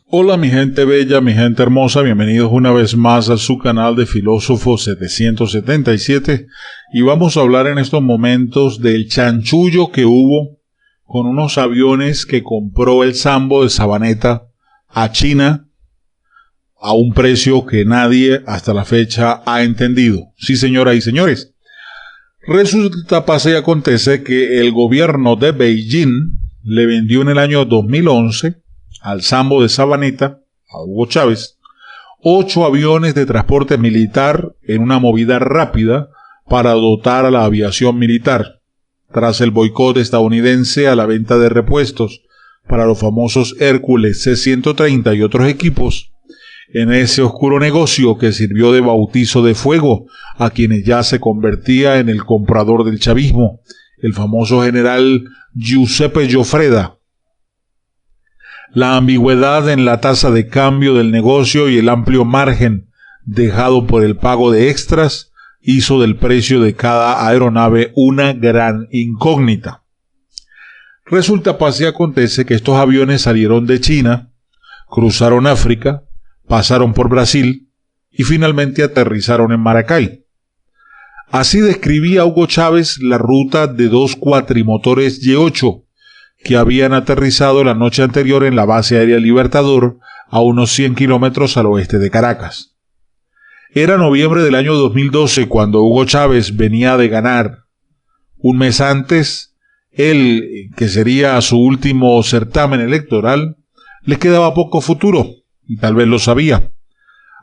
Hola mi gente bella, mi gente hermosa, bienvenidos una vez más a su canal de Filósofo 777 y vamos a hablar en estos momentos del chanchullo que hubo con unos aviones que compró el Sambo de Sabaneta a China a un precio que nadie hasta la fecha ha entendido. Sí, señoras y señores. Resulta, pasa y acontece que el gobierno de Beijing le vendió en el año 2011 al Sambo de Sabaneta, a Hugo Chávez, 8 aviones de transporte militar en una movida rápida para dotar a la aviación militar, tras el boicot estadounidense a la venta de repuestos para los famosos Hércules C-130 y otros equipos. En ese oscuro negocio que sirvió de bautizo de fuego a quienes ya se convertía en el comprador del chavismo, el famoso general Giuseppe Gioffreda. La ambigüedad en la tasa de cambio del negocio y el amplio margen dejado por el pago de extras hizo del precio de cada aeronave una gran incógnita. Resulta, pasa y acontece que estos aviones salieron de China, cruzaron África, pasaron por Brasil y finalmente aterrizaron en Maracay. Así describía Hugo Chávez la ruta de 2 cuatrimotores Y-8 que habían aterrizado la noche anterior en la base aérea Libertador a unos 100 kilómetros al oeste de Caracas. Era noviembre del año 2012 cuando Hugo Chávez venía de ganar. Un mes antes, él, que sería su último certamen electoral, le quedaba poco futuro, y tal vez lo sabía.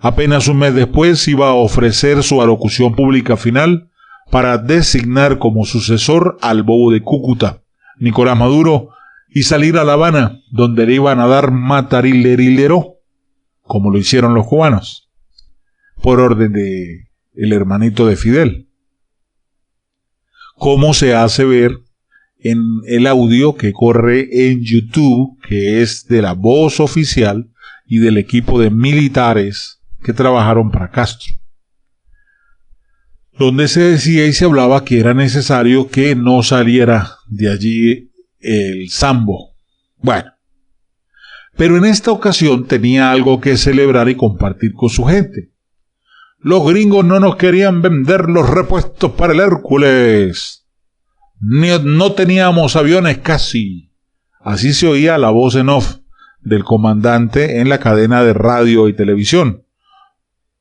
Apenas un mes después iba a ofrecer su alocución pública final para designar como sucesor al bobo de Cúcuta, Nicolás Maduro, y salir a La Habana, donde le iban a dar matarilerilero, como lo hicieron los cubanos, por orden de el hermanito de Fidel. Como se hace ver en el audio que corre en YouTube, que es de la voz oficial y del equipo de militares que trabajaron para Castro, donde se decía y se hablaba que era necesario que no saliera de allí el Sambo. Bueno, pero en esta ocasión tenía algo que celebrar y compartir con su gente. Los gringos no nos querían vender los repuestos para el Hércules. No teníamos aviones casi. Así se oía la voz en off del comandante en la cadena de radio y televisión.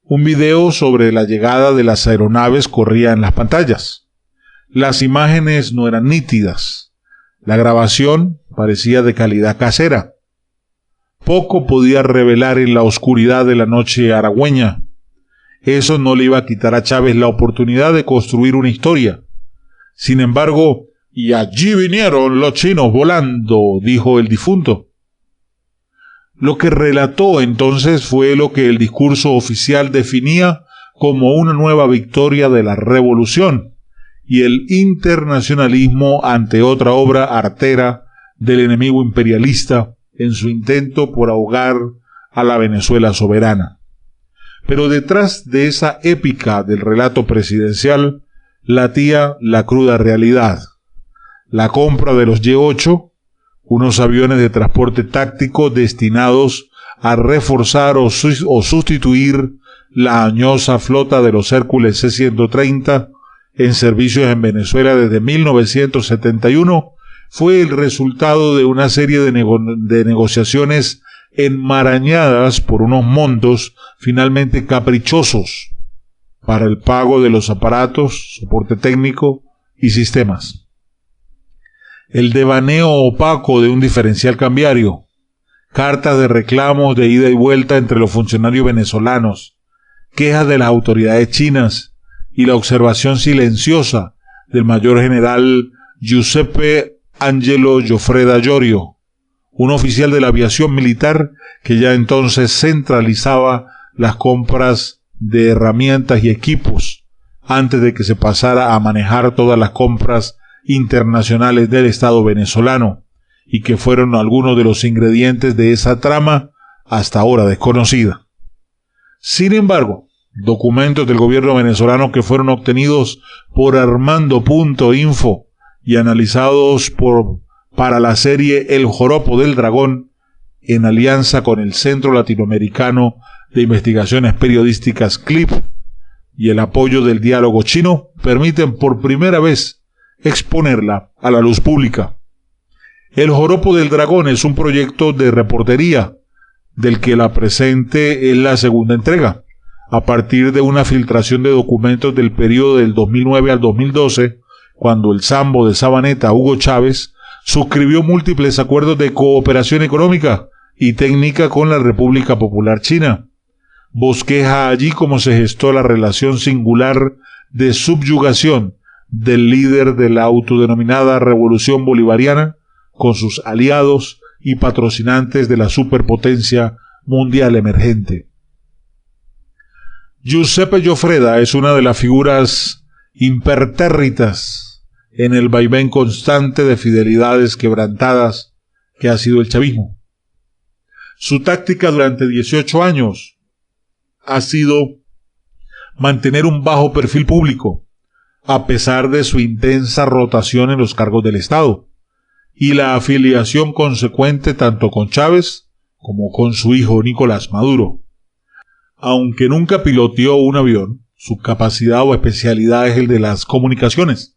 Un video sobre la llegada de las aeronaves corría en las pantallas. Las imágenes no eran nítidas. La grabación parecía de calidad casera. Poco podía revelar en la oscuridad de la noche aragüeña. Eso no le iba a quitar a Chávez la oportunidad de construir una historia. Sin embargo, y allí vinieron los chinos volando, dijo el difunto. Lo que relató entonces fue lo que el discurso oficial definía como una nueva victoria de la revolución y el internacionalismo ante otra obra artera del enemigo imperialista en su intento por ahogar a la Venezuela soberana. Pero detrás de esa épica del relato presidencial latía la cruda realidad. La compra de los Y-8, unos aviones de transporte táctico destinados a reforzar o sustituir la añosa flota de los Hércules C-130 en servicios en Venezuela desde 1971, fue el resultado de una serie de negociaciones enmarañadas por unos montos finalmente caprichosos para el pago de los aparatos, soporte técnico y sistemas. El devaneo opaco de un diferencial cambiario, cartas de reclamos de ida y vuelta entre los funcionarios venezolanos, quejas de las autoridades chinas y la observación silenciosa del mayor general Giuseppe Angelo Gioffreda Llorio, un oficial de la aviación militar que ya entonces centralizaba las compras de herramientas y equipos antes de que se pasara a manejar todas las compras internacionales del Estado venezolano, y que fueron algunos de los ingredientes de esa trama hasta ahora desconocida. Sin embargo, documentos del gobierno venezolano que fueron obtenidos por Armando.info y analizados para la serie El Joropo del Dragón en alianza con el Centro Latinoamericano de Investigaciones Periodísticas CLIP y el apoyo del diálogo chino, permiten por primera vez exponerla a la luz pública. El Joropo del Dragón es un proyecto de reportería del que la presente es la segunda entrega, a partir de una filtración de documentos del periodo del 2009 al 2012, cuando el Sambo de Sabaneta, Hugo Chávez, suscribió múltiples acuerdos de cooperación económica y técnica con la República Popular China. Bosqueja allí cómo se gestó la relación singular de subyugación del líder de la autodenominada Revolución Bolivariana con sus aliados y patrocinantes de la superpotencia mundial emergente. Giuseppe Gioffreda es una de las figuras impertérritas en el vaivén constante de fidelidades quebrantadas que ha sido el chavismo. Su táctica durante 18 años ha sido mantener un bajo perfil público, a pesar de su intensa rotación en los cargos del Estado, y la afiliación consecuente tanto con Chávez como con su hijo Nicolás Maduro. Aunque nunca piloteó un avión, su capacidad o especialidad es el de las comunicaciones.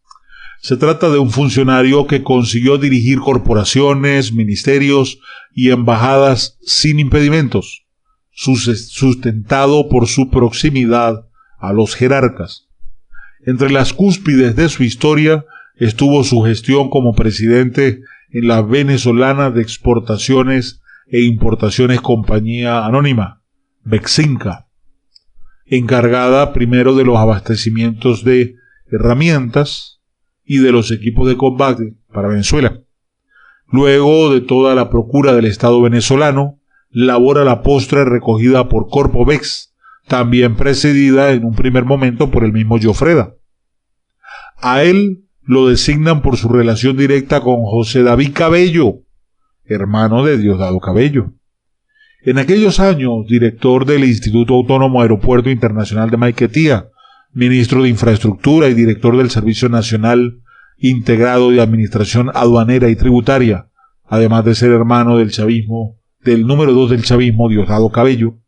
Se trata de un funcionario que consiguió dirigir corporaciones, ministerios y embajadas sin impedimentos, sustentado por su proximidad a los jerarcas. Entre las cúspides de su historia estuvo su gestión como presidente en la venezolana de exportaciones e importaciones Compañía Anónima, Bexinca, encargada primero de los abastecimientos de herramientas y de los equipos de combate para Venezuela. Luego de toda la procura del Estado venezolano, labora la postre recogida por Corpovex, también presidida en un primer momento por el mismo Gioffreda. A él lo designan por su relación directa con José David Cabello, hermano de Diosdado Cabello. En aquellos años, director del Instituto Autónomo Aeropuerto Internacional de Maiquetía, ministro de Infraestructura y director del Servicio Nacional Integrado de Administración Aduanera y Tributaria, además de ser hermano del chavismo, del número 2 del chavismo, Diosdado Cabello.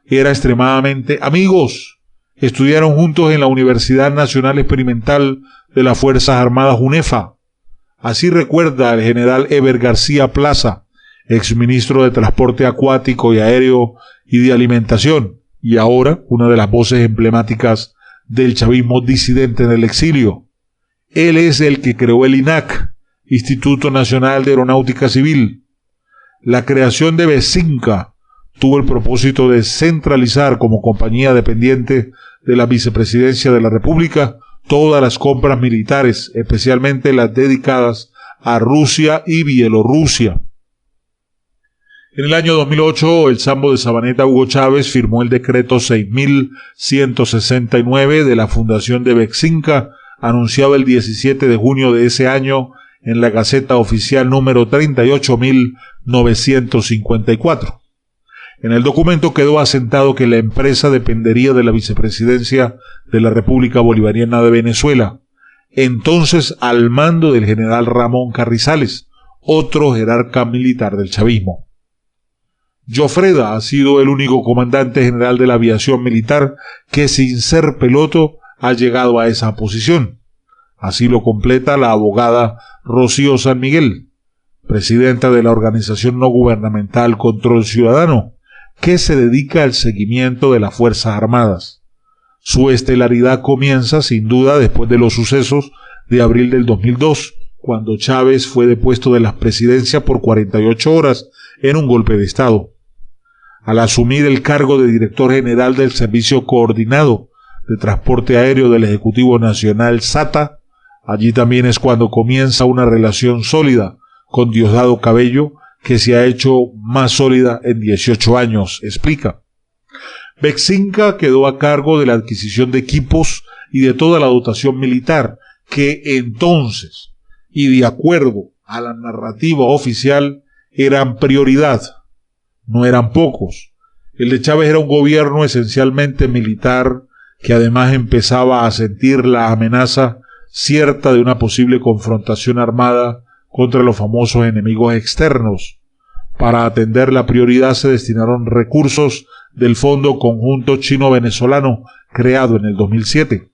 Era extremadamente amigos. Estudiaron juntos en la Universidad Nacional Experimental de las Fuerzas Armadas UNEFA. Así recuerda el general Eber García Plaza, exministro de Transporte Acuático y Aéreo y de Alimentación, y ahora una de las voces emblemáticas del chavismo disidente en el exilio. Él es el que creó el INAC, Instituto Nacional de Aeronáutica Civil. La creación de Bexinca tuvo el propósito de centralizar como compañía dependiente de la Vicepresidencia de la República todas las compras militares, especialmente las dedicadas a Rusia y Bielorrusia. En el año 2008, el Sambo de Sabaneta Hugo Chávez firmó el decreto 6169 de la fundación de Bexinca, anunciado el 17 de junio de ese año en la Gaceta Oficial número 38.954. En el documento quedó asentado que la empresa dependería de la Vicepresidencia de la República Bolivariana de Venezuela, entonces al mando del general Ramón Carrizales, otro jerarca militar del chavismo. Gioffreda ha sido el único comandante general de la aviación militar que sin ser piloto ha llegado a esa posición. Así lo completa la abogada Rocío San Miguel, presidenta de la organización no gubernamental Control Ciudadano, que se dedica al seguimiento de las Fuerzas Armadas. Su estelaridad comienza, sin duda, después de los sucesos de abril del 2002, cuando Chávez fue depuesto de la presidencia por 48 horas en un golpe de Estado. Al asumir el cargo de director general del Servicio Coordinado de Transporte Aéreo del Ejecutivo Nacional SATA, allí también es cuando comienza una relación sólida con Diosdado Cabello, que se ha hecho más sólida en 18 años, explica. Bexinca quedó a cargo de la adquisición de equipos y de toda la dotación militar, que entonces, y de acuerdo a la narrativa oficial, eran prioridad. No eran pocos. El de Chávez era un gobierno esencialmente militar, que además empezaba a sentir la amenaza cierta de una posible confrontación armada contra los famosos enemigos externos, Para atender la prioridad se destinaron recursos del Fondo Conjunto Chino-Venezolano, creado en el 2007.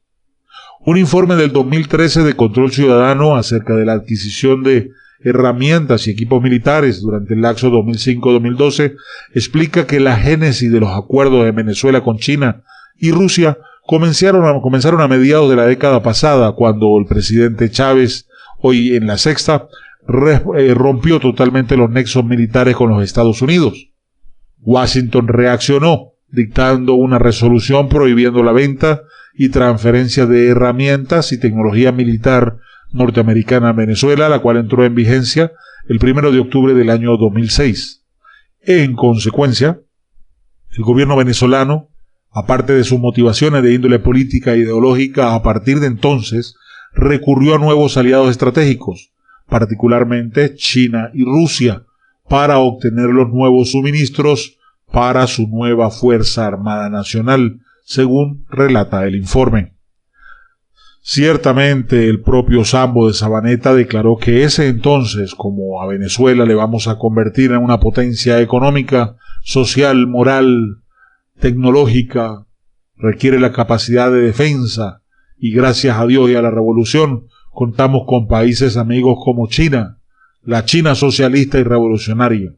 Un informe del 2013 de Control Ciudadano acerca de la adquisición de herramientas y equipos militares durante el lapso 2005-2012 explica que la génesis de los acuerdos de Venezuela con China y Rusia comenzaron a mediados de la década pasada, cuando el presidente Chávez, hoy en la sexta, rompió totalmente los nexos militares con los Estados Unidos. Washington reaccionó, dictando una resolución prohibiendo la venta y transferencia de herramientas y tecnología militar norteamericana a Venezuela, la cual entró en vigencia el 1 de octubre del año 2006. En consecuencia, el gobierno venezolano, aparte de sus motivaciones de índole política e ideológica, a partir de entonces recurrió a nuevos aliados estratégicos, particularmente China y Rusia, para obtener los nuevos suministros para su nueva Fuerza Armada Nacional, según relata el informe. Ciertamente el propio Sambo de Sabaneta declaró que ese entonces, como a Venezuela le vamos a convertir en una potencia económica, social, moral, tecnológica, requiere la capacidad de defensa, y gracias a Dios y a la revolución contamos con países amigos como China, la China socialista y revolucionaria.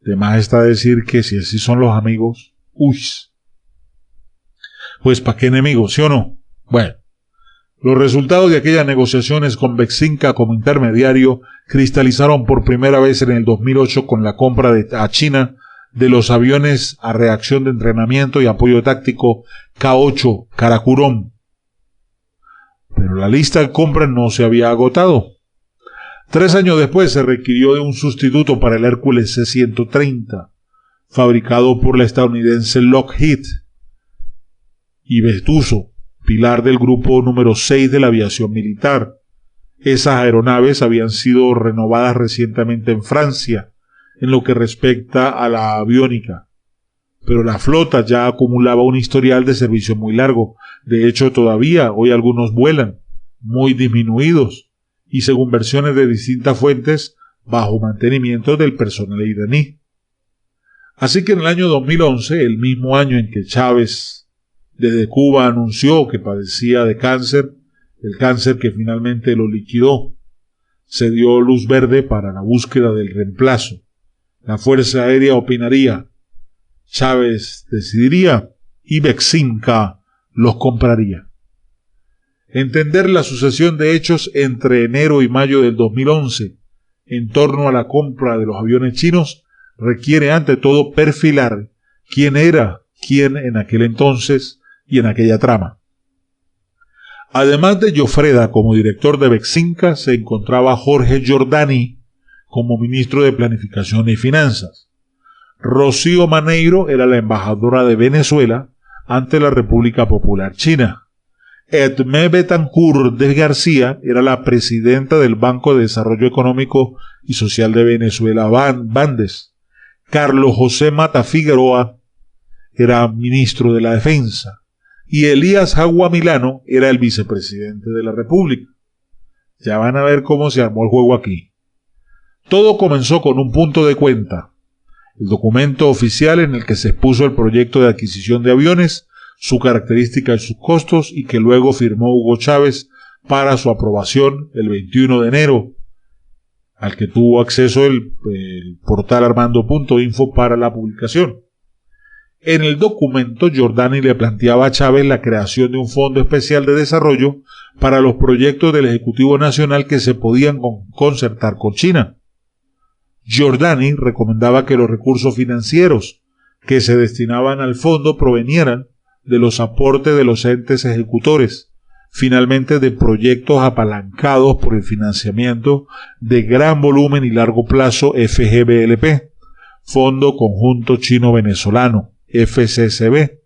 De más está decir que si así son los amigos, pues ¿para qué enemigos, sí o no? Bueno, los resultados de aquellas negociaciones con Vexinca como intermediario cristalizaron por primera vez en el 2008 con la compra a China de los aviones a reacción de entrenamiento y apoyo táctico K-8 Karakorum. Pero la lista de compras no se había agotado. 3 años después se requirió de un sustituto para el Hércules C-130, fabricado por la estadounidense Lockheed y Bestuso, pilar del grupo número 6 de la aviación militar. Esas aeronaves habían sido renovadas recientemente en Francia, en lo que respecta a la aviónica. Pero la flota ya acumulaba un historial de servicio muy largo. De hecho, todavía hoy algunos vuelan, muy disminuidos, y según versiones de distintas fuentes, bajo mantenimiento del personal iraní. Así que en el año 2011, el mismo año en que Chávez desde Cuba anunció que padecía de cáncer, el cáncer que finalmente lo liquidó, se dio luz verde para la búsqueda del reemplazo. La Fuerza Aérea opinaría, Chávez decidiría y Vexinca los compraría. Entender la sucesión de hechos entre enero y mayo del 2011 en torno a la compra de los aviones chinos requiere ante todo perfilar quién era quién en aquel entonces y en aquella trama. Además de Llofreda como director de Vexinca, se encontraba Jorge Giordani como ministro de Planificación y Finanzas. Rocío Maneiro era la embajadora de Venezuela ante la República Popular China. Edmé Betancourt de García era la presidenta del Banco de Desarrollo Económico y Social de Venezuela, Bandes. Carlos José Mata Figueroa era ministro de la Defensa. Y Elías Jagua Milano era el vicepresidente de la República. Ya van a ver cómo se armó el juego aquí. Todo comenzó con un punto de cuenta, el documento oficial en el que se expuso el proyecto de adquisición de aviones, su característica y sus costos, y que luego firmó Hugo Chávez para su aprobación el 21 de enero, al que tuvo acceso el portal armando.info para la publicación. En el documento, Giordani le planteaba a Chávez la creación de un fondo especial de desarrollo para los proyectos del Ejecutivo Nacional que se podían concertar con China. Giordani recomendaba que los recursos financieros que se destinaban al fondo provenieran de los aportes de los entes ejecutores, finalmente de proyectos apalancados por el financiamiento de gran volumen y largo plazo FGBLP, Fondo Conjunto Chino-Venezolano, FCCB,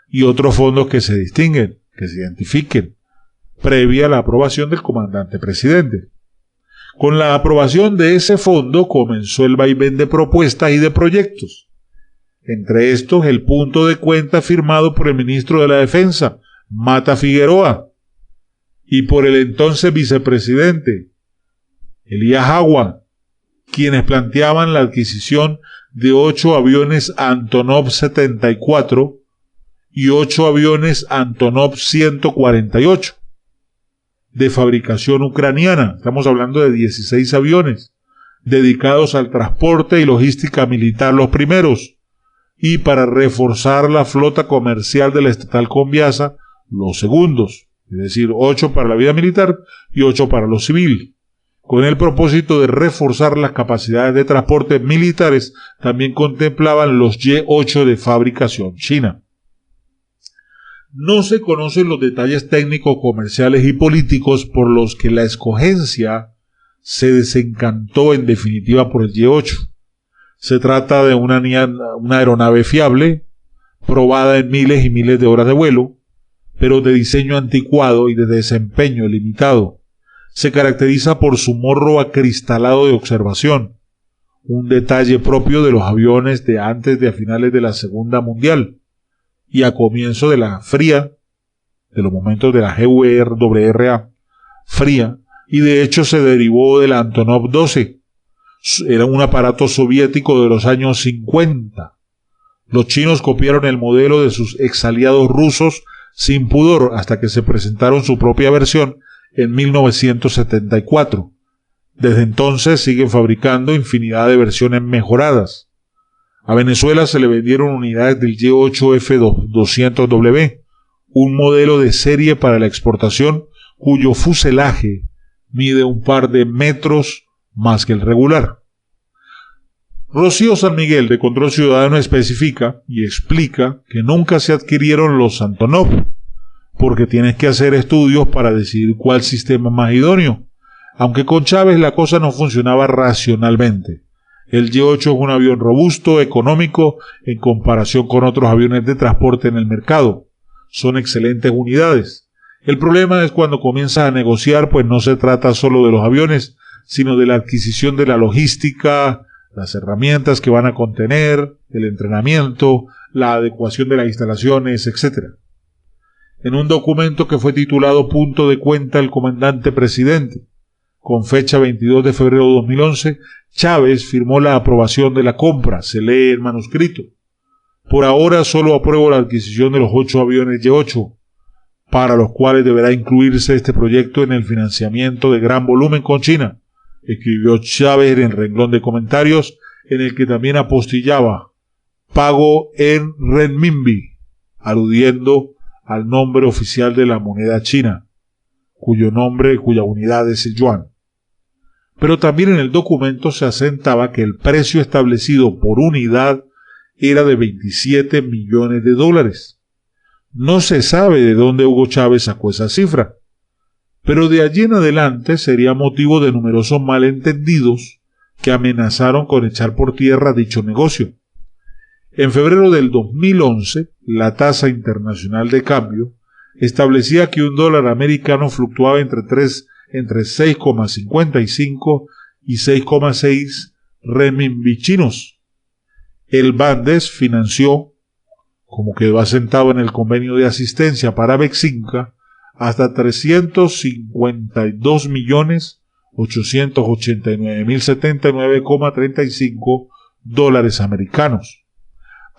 y otros fondos que se distinguen, que se identifiquen, previa a la aprobación del comandante presidente. Con la aprobación de ese fondo comenzó el vaivén de propuestas y de proyectos. Entre estos, el punto de cuenta firmado por el ministro de la Defensa, Mata Figueroa, y por el entonces vicepresidente, Elías Jagua, quienes planteaban la adquisición de 8 aviones Antonov 74 y 8 aviones Antonov 148 de fabricación ucraniana. Estamos hablando de 16 aviones dedicados al transporte y logística militar los primeros, y para reforzar la flota comercial de la estatal Conviasa los segundos, es decir, 8 para la vida militar y 8 para lo civil. Con el propósito de reforzar las capacidades de transporte militares, también contemplaban los Y-8 de fabricación china. No se conocen los detalles técnicos, comerciales y políticos por los que la escogencia se desencantó en definitiva por el Y-8. Se trata de una aeronave fiable, probada en miles y miles de horas de vuelo, pero de diseño anticuado y de desempeño limitado. Se caracteriza por su morro acristalado de observación, un detalle propio de los aviones de antes de a finales de la Segunda Mundial y a comienzo de la fría, de los momentos de la GURWA fría, y de hecho se derivó del Antonov 12. Era un aparato soviético de los años 50. Los chinos copiaron el modelo de sus exaliados rusos sin pudor hasta que se presentaron su propia versión en 1974. Desde entonces siguen fabricando infinidad de versiones mejoradas. A Venezuela se le vendieron unidades del Y-8F200W, un modelo de serie para la exportación cuyo fuselaje mide un par de metros más que el regular. Rocío San Miguel, de Control Ciudadano, especifica y explica que nunca se adquirieron los Antonov, porque tienes que hacer estudios para decidir cuál sistema es más idóneo, aunque con Chávez la cosa no funcionaba racionalmente. El Y-8 es un avión robusto, económico, en comparación con otros aviones de transporte en el mercado. Son excelentes unidades. El problema es cuando comienzas a negociar, pues no se trata solo de los aviones, sino de la adquisición de la logística, las herramientas que van a contener, el entrenamiento, la adecuación de las instalaciones, etc. En un documento que fue titulado Punto de Cuenta el Comandante Presidente, con fecha 22 de febrero de 2011, Chávez firmó la aprobación de la compra, se lee el manuscrito. Por ahora solo apruebo la adquisición de los 8 aviones Y-8, para los cuales deberá incluirse este proyecto en el financiamiento de gran volumen con China, escribió Chávez en el renglón de comentarios, en el que también apostillaba pago en renminbi, aludiendo al nombre oficial de la moneda china, cuya unidad es el yuan. Pero también en el documento se asentaba que el precio establecido por unidad era de $27 millones. No se sabe de dónde Hugo Chávez sacó esa cifra, pero de allí en adelante sería motivo de numerosos malentendidos que amenazaron con echar por tierra dicho negocio. En febrero del 2011, la tasa internacional de cambio establecía que un dólar americano fluctuaba entre 6,55 y 6,6 renminbi chinos. El Bandes financió, como quedó asentado en el convenio de asistencia para Bexinca, hasta $352.889.079,35 americanos.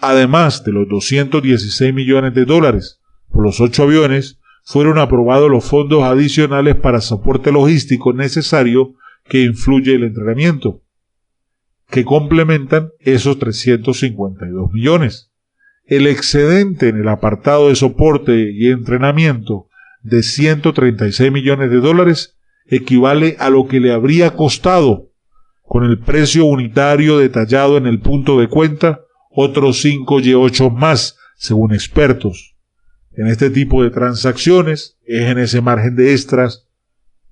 Además de los $216 millones por los 8 aviones, fueron aprobados los fondos adicionales para soporte logístico necesario que influye el entrenamiento, que complementan esos 352 millones. El excedente en el apartado de soporte y entrenamiento de $136 millones equivale a lo que le habría costado, con el precio unitario detallado en el punto de cuenta, otros 5 Y-8 más, según expertos. En este tipo de transacciones es en ese margen de extras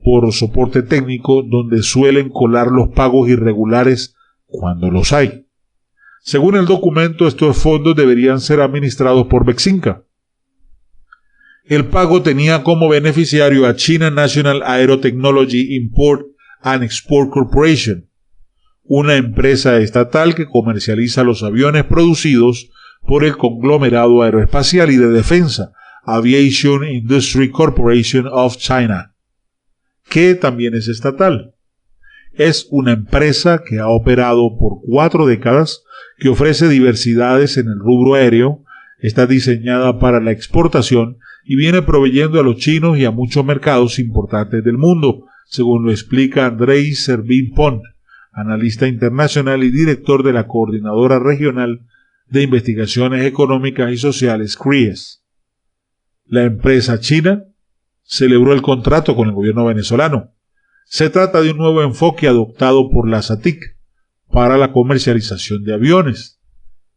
por soporte técnico donde suelen colar los pagos irregulares cuando los hay. Según el documento, estos fondos deberían ser administrados por Bexinca. El pago tenía como beneficiario a China National Aerotechnology Import and Export Corporation, una empresa estatal que comercializa los aviones producidos por el conglomerado aeroespacial y de defensa Aviation Industry Corporation of China, que también es estatal. Es una empresa que ha operado por 4 décadas, que ofrece diversidades en el rubro aéreo, está diseñada para la exportación y viene proveyendo a los chinos y a muchos mercados importantes del mundo, según lo explica Andrei Servin-Pont, analista internacional y director de la Coordinadora Regional de Investigaciones Económicas y Sociales, CRIES. La empresa china celebró el contrato con el gobierno venezolano. Se trata de un nuevo enfoque adoptado por la SATIC para la comercialización de aviones.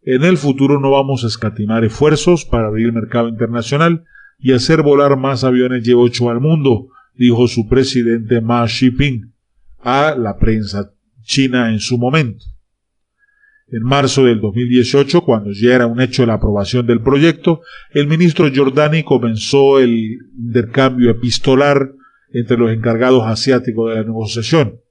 En el futuro no vamos a escatimar esfuerzos para abrir el mercado internacional y hacer volar más aviones Y-8 al mundo, dijo su presidente Ma Xiaoping a la prensa china en su momento. En marzo del 2018, cuando ya era un hecho la aprobación del proyecto, el ministro Giordani comenzó el intercambio epistolar entre los encargados asiáticos de la negociación.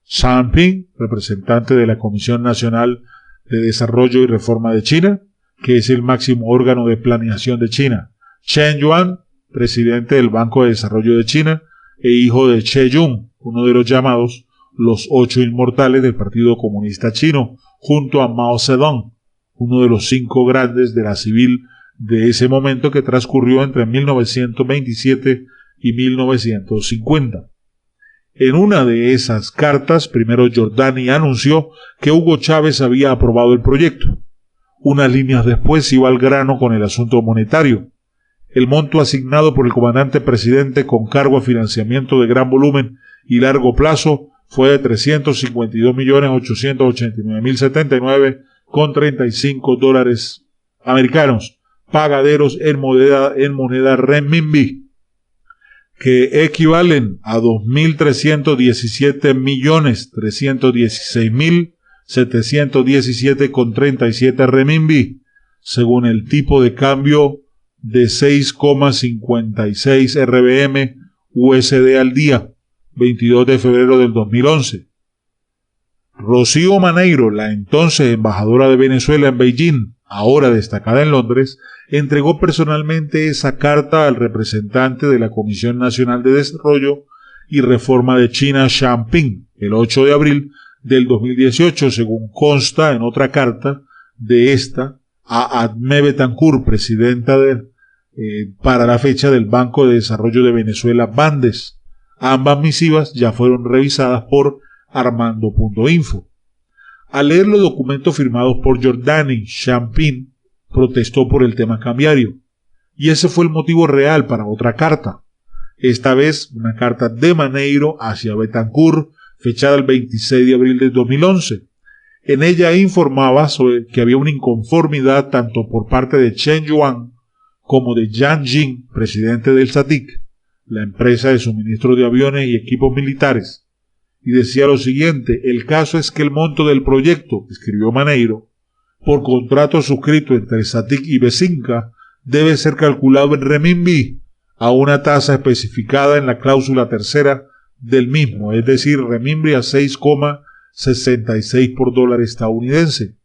Zhang Ping, representante de la Comisión Nacional de Desarrollo y Reforma de China, que es el máximo órgano de planeación de China; Chen Yuan, presidente del Banco de Desarrollo de China, e hijo de Che Yun, uno de los llamados los 8 inmortales del Partido Comunista Chino, junto a Mao Zedong, uno de los 5 grandes de la civil de ese momento que transcurrió entre 1927 y 1950. En una de esas cartas, primero Giordani anunció que Hugo Chávez había aprobado el proyecto. Unas líneas después iba al grano con el asunto monetario. El monto asignado por el comandante presidente con cargo a financiamiento de gran volumen y largo plazo fue de $352.889.079,35 americanos, pagaderos en moneda renminbi, que equivalen a $2.317.316.717,37 renminbi, según el tipo de cambio de 6,56 RBM USD al día, 22 de febrero del 2011. Rocío Maneiro, la entonces embajadora de Venezuela en Beijing, ahora destacada en Londres, entregó personalmente esa carta al representante de la Comisión Nacional de Desarrollo y Reforma de China, Zhang Ping, el 8 de abril del 2018, según consta en otra carta de esta a Admé Betancourt, presidenta para la fecha del Banco de Desarrollo de Venezuela, Bandes. Ambas misivas ya fueron revisadas por Armando.info. Al leer los documentos firmados por Giordani, Zhang Ping protestó por el tema cambiario, y ese fue el motivo real para otra carta, esta vez una carta de Maneiro hacia Betancourt, fechada el 26 de abril de 2011. En ella informaba sobre que había una inconformidad tanto por parte de Chen Yuan como de Yang Jing, presidente del SATIC, la empresa de suministro de aviones y equipos militares, y decía lo siguiente: el caso es que el monto del proyecto, escribió Maneiro, por contrato suscrito entre SATIC y Besinca, debe ser calculado en renminbi a una tasa especificada en la cláusula tercera del mismo, es decir, renminbi a 6,66 por dólar estadounidense,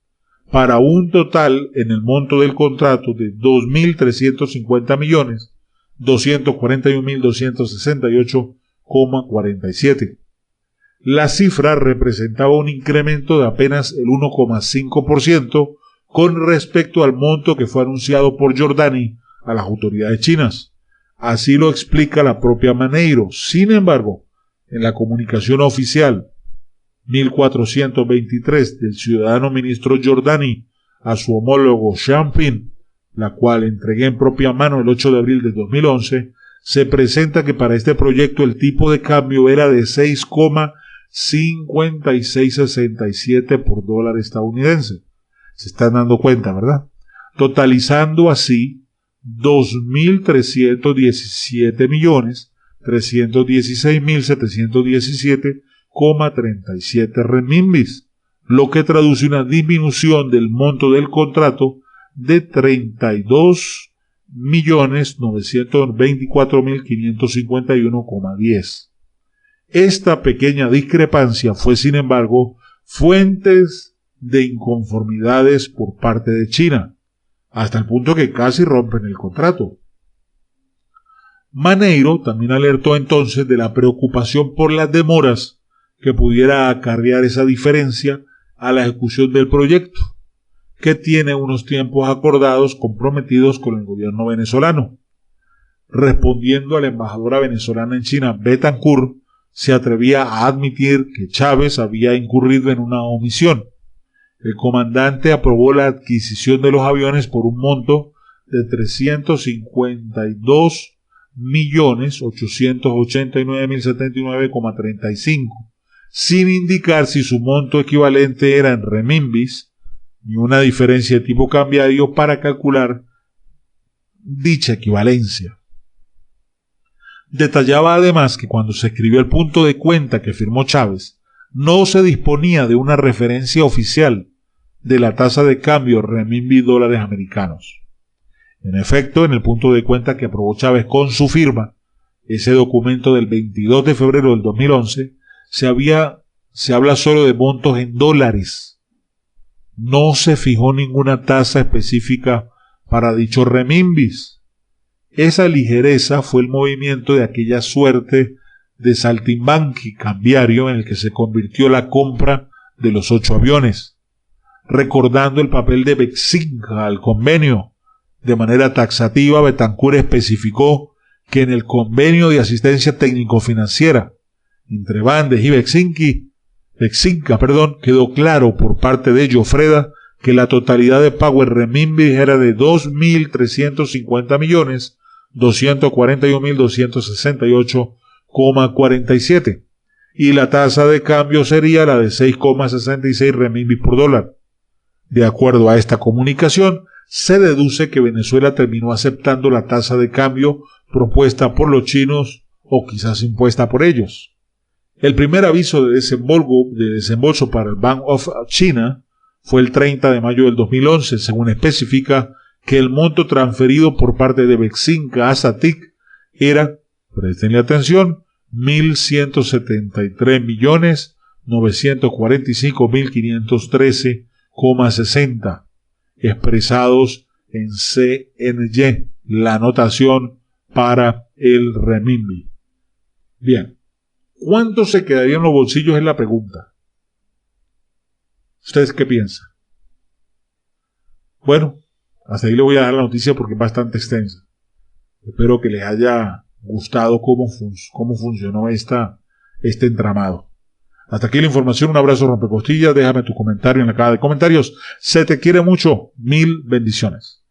para un total en el monto del contrato de 2.350.241.268,47. La cifra representaba un incremento de apenas el 1,5% con respecto al monto que fue anunciado por Giordani a las autoridades chinas. Así lo explica la propia Maneiro. Sin embargo, en la comunicación oficial 1423 del ciudadano ministro Giordani a su homólogo Zhang Ping, la cual entregué en propia mano el 8 de abril de 2011, se presenta que para este proyecto el tipo de cambio era de 6,5667 por dólar estadounidense. Se están dando cuenta, ¿verdad? Totalizando así 2.317.316.717,37 renminbis, lo que traduce una disminución del monto del contrato de 32.924.551,10. Esta pequeña discrepancia fue, sin embargo, fuentes de inconformidades por parte de China, hasta el punto que casi rompen el contrato. Maneiro también alertó entonces de la preocupación por las demoras que pudiera acarrear esa diferencia a la ejecución del proyecto, que tiene unos tiempos acordados comprometidos con el gobierno venezolano. Respondiendo a la embajadora venezolana en China, Betancourt, se atrevía a admitir que Chávez había incurrido en una omisión. El comandante aprobó la adquisición de los aviones por un monto de 352.889.079,35, sin indicar si su monto equivalente era en renminbis, ni una diferencia de tipo cambiario para calcular dicha equivalencia. Detallaba además que cuando se escribió el punto de cuenta que firmó Chávez, no se disponía de una referencia oficial de la tasa de cambio renminbi-dólares americanos. En efecto, en el punto de cuenta que aprobó Chávez con su firma, ese documento del 22 de febrero del 2011, se habla solo de montos en dólares. No se fijó ninguna tasa específica para dichos renminbis. Esa ligereza fue el movimiento de aquella suerte de saltimbanqui cambiario en el que se convirtió la compra de los 8 aviones. Recordando el papel de Bexinca al convenio, de manera taxativa, Betancourt especificó que en el convenio de asistencia técnico-financiera entre Bandes y Bexinca, quedó claro por parte de Llofreda que la totalidad de pago en renminbi era de 2.350.241.268,47 y la tasa de cambio sería la de 6,66 renminbis por dólar. De acuerdo a esta comunicación, se deduce que Venezuela terminó aceptando la tasa de cambio propuesta por los chinos o quizás impuesta por ellos. El primer aviso de desembolso para el Bank of China fue el 30 de mayo del 2011, según especifica que el monto transferido por parte de Bexinca a SATIC era, prestenle atención, 1.173.945.513,60, expresados en CNY, la notación para el renminbi. Bien, ¿cuánto se quedaría en los bolsillos? Es la pregunta. ¿Ustedes qué piensan? Bueno, hasta ahí le voy a dar la noticia porque es bastante extensa. Espero que les haya gustado cómo funcionó este entramado. Hasta aquí la información. Un abrazo rompecostillas. Déjame tu comentario en la caja de comentarios. Se te quiere mucho. 1000 bendiciones.